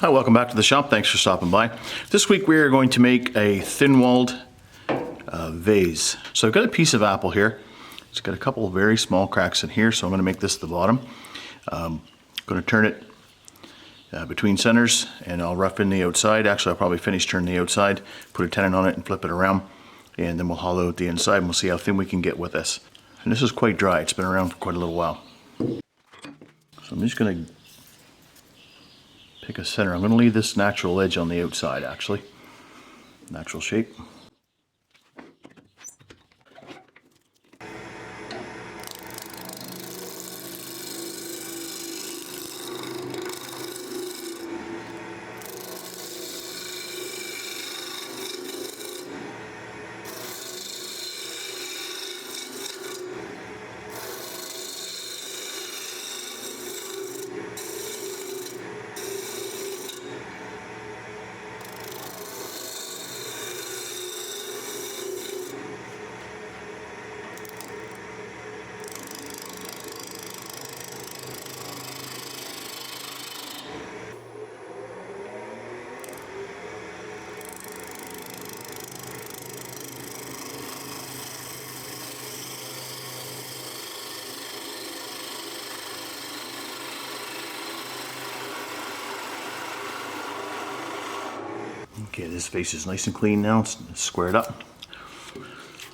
Hi, welcome back to the shop. Thanks for stopping by. This week we are going to make a thin-walled vase. So I've got a piece of apple here. It's got a couple of very small cracks in here, so I'm going to make this the bottom. I'm going to turn it between centers and I'll rough in the outside. Actually, I'll probably finish turning the outside, put a tenon on it and flip it around, and then we'll hollow out the inside and we'll see how thin we can get with this. And this is quite dry. It's been around for quite a little while. So I'm just going to pick a center. I'm going to leave this natural edge on the outside, actually. Natural shape. Okay, this face is nice and clean now. It's squared up.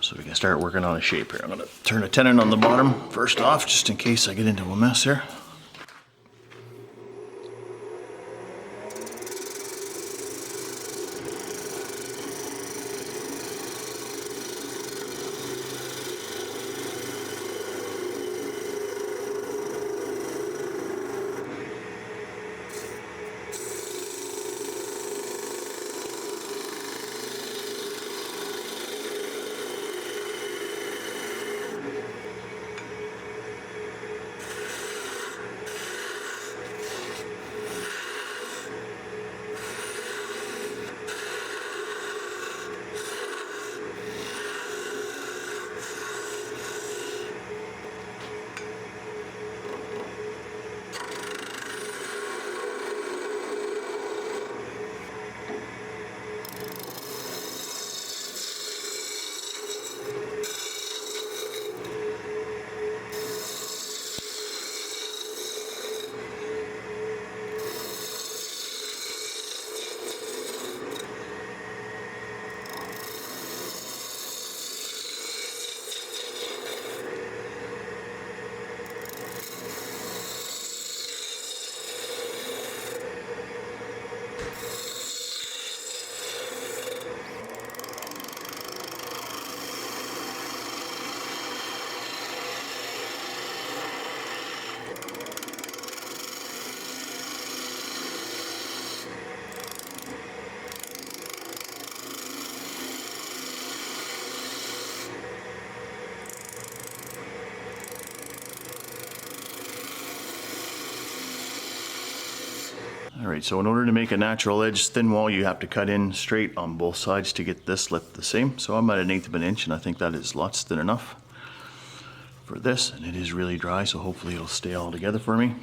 So we can start working on a shape here. I'm going to turn a tenon on the bottom first off, just in case I get into a mess here. Alright, so in order to make a natural edge thin wall, you have to cut in straight on both sides to get this lip the same. So I'm at 1/8 of an inch, and I think that is lots thin enough for this. And it is really dry, so hopefully it'll stay all together for me.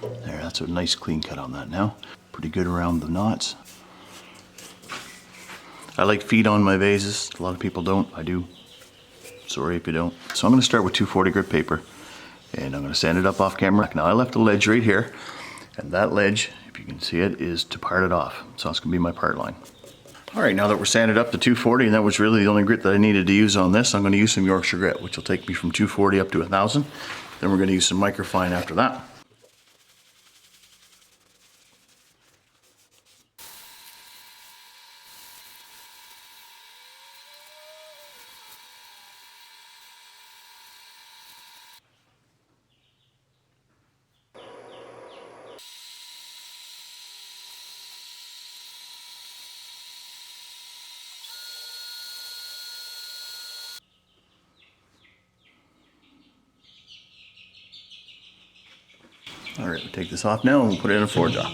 There, that's a nice clean cut on that now. Pretty good around the knots. I like feet on my vases. A lot of people don't. I do. Sorry if you don't. So I'm going to start with 240 grit paper, and I'm going to sand it up off camera. Now I left a ledge right here, and that ledge, if you can see it, is to part it off. So that's going to be my part line. All right, now that we're sanded up to 240, and that was really the only grit that I needed to use on this, I'm going to use some Yorkshire grit, which will take me from 240 up to 1000. Then we're going to use some microfine after that. All right, we'll take this off now and we'll put it in a floor jar.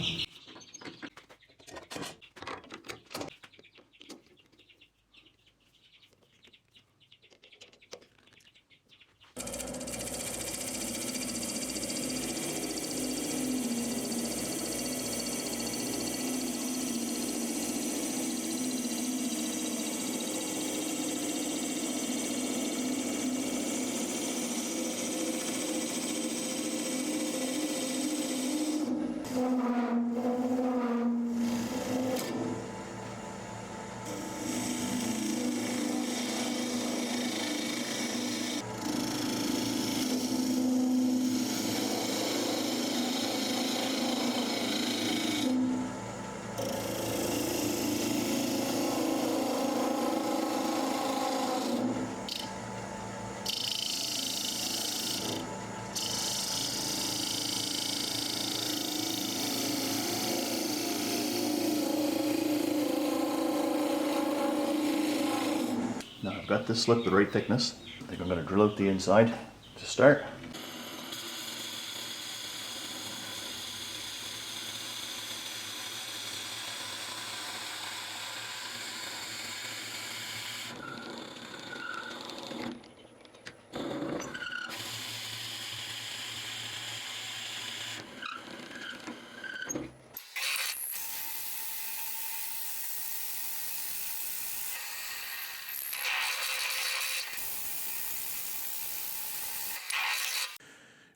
Now I've got this slip the right thickness. I think I'm going to drill out the inside to start.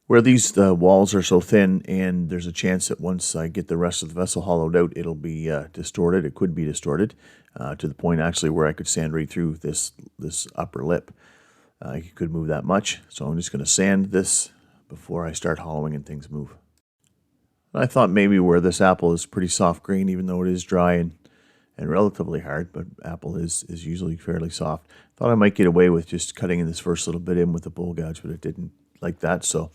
Where these walls are so thin, and there's a chance that once I get the rest of the vessel hollowed out, it'll be distorted. It could be distorted to the point actually where I could sand right through this upper lip. You could move that much, so I'm just going to sand this before I start hollowing and things move. I thought maybe where this apple is pretty soft grain, even though it is dry and relatively hard, but apple is usually fairly soft. Thought I might get away with just cutting in this first little bit in with the bowl gouge, but it didn't like that, so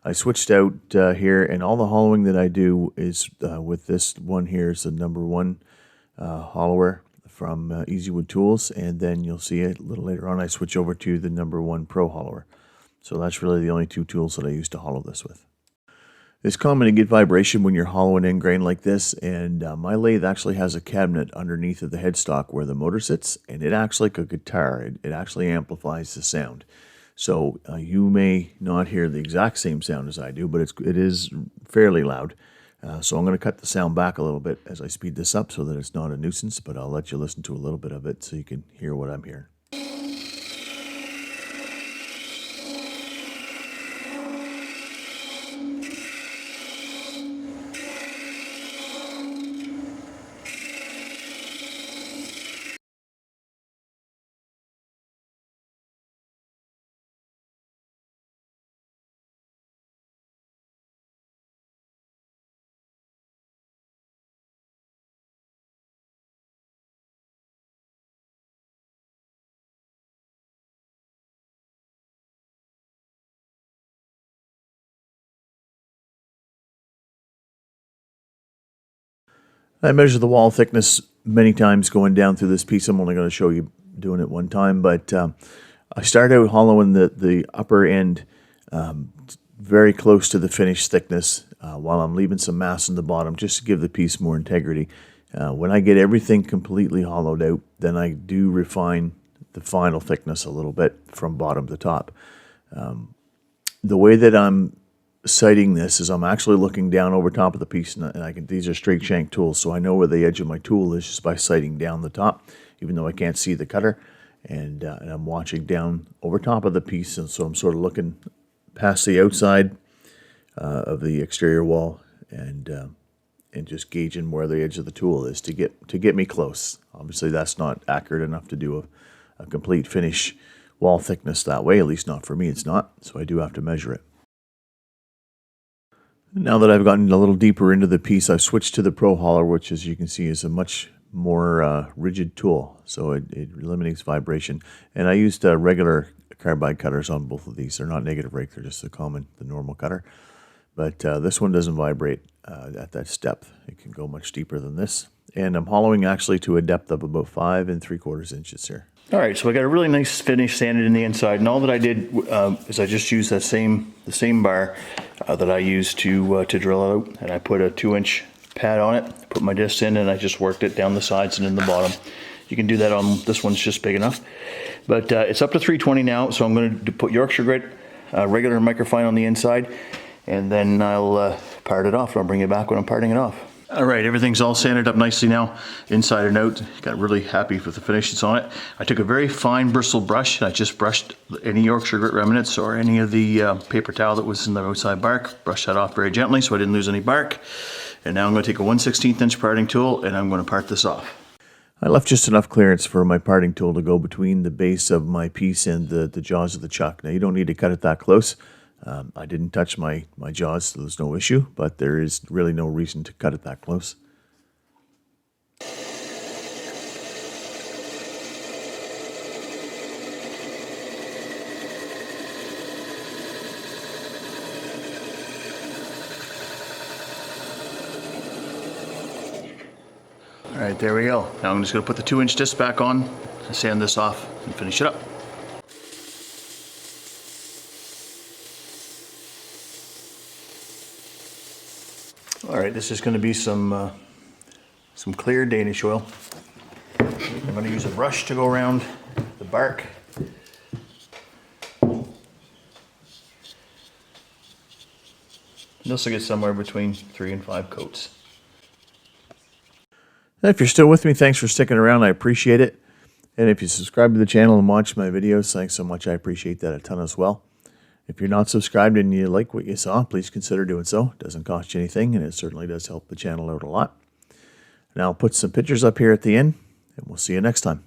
I switched out here, and all the hollowing that I do is with this one here is the number 1 hollower from Easy Wood Tools, and then you'll see it a little later on I switch over to the number 1 Pro hollower. So that's really the only 2 tools that I use to hollow this with. It's common to get vibration when you're hollowing in grain like this, and my lathe actually has a cabinet underneath of the headstock where the motor sits, and it acts like a guitar. It actually amplifies the sound. So you may not hear the exact same sound as I do, but it is fairly loud. So I'm going to cut the sound back a little bit as I speed this up so that it's not a nuisance, but I'll let you listen to a little bit of it so you can hear what I'm hearing. I measure the wall thickness many times going down through this piece. I'm only going to show you doing it one time, but I start out hollowing the upper end very close to the finished thickness while I'm leaving some mass in the bottom just to give the piece more integrity. When I get everything completely hollowed out, then I do refine the final thickness a little bit from bottom to top. The way that I'm sighting this is I'm actually looking down over top of the piece, and I can, these are straight shank tools, so I know where the edge of my tool is just by sighting down the top, even though I can't see the cutter, and I'm watching down over top of the piece, and so I'm sort of looking past the outside of the exterior wall, and just gauging where the edge of the tool is to get me close. Obviously, that's not accurate enough to do a complete finish wall thickness that way, at least not for me, it's not, so I do have to measure it. Now that I've gotten a little deeper into the piece, I've switched to the Pro Hauler, which, as you can see, is a much more rigid tool, so it eliminates vibration. And I used regular carbide cutters on both of these. They're not negative rake, they're just the normal cutter. But this one doesn't vibrate at that depth. It can go much deeper than this. And I'm hollowing actually to a depth of about 5 3/4 inches here. All right, so I got a really nice finish sanded in the inside, and all that I did is I just used the same bar that I used to drill it out, and I put a 2-inch pad on it, put my discs in, and I just worked it down the sides and in the bottom. You can do that on this one's just big enough, but it's up to 320 now, so I'm going to put Yorkshire grit, regular microfine on the inside, and then I'll part it off. I'll bring it back when I'm parting it off. All right, everything's all sanded up nicely now, inside and out. Got really happy with the finish that's on it. I took a very fine bristle brush, and I just brushed any Yorkshire grit remnants or any of the paper towel that was in the outside bark. Brushed that off very gently so I didn't lose any bark. And now I'm going to take a 1/16 inch parting tool, and I'm going to part this off. I left just enough clearance for my parting tool to go between the base of my piece and the jaws of the chuck. Now, you don't need to cut it that close. I didn't touch my jaws, so there's no issue, but there is really no reason to cut it that close. All right, there we go. Now I'm just going to put the 2-inch disc back on, sand this off, and finish it up. All right, this is going to be some clear Danish oil. I'm going to use a brush to go around the bark. This will get somewhere between 3 and 5 coats. If you're still with me, thanks for sticking around. I appreciate it. And if you subscribe to the channel and watch my videos, thanks so much. I appreciate that a ton as well. If you're not subscribed and you like what you saw, please consider doing so. It doesn't cost you anything, and it certainly does help the channel out a lot. And I'll put some pictures up here at the end, and we'll see you next time.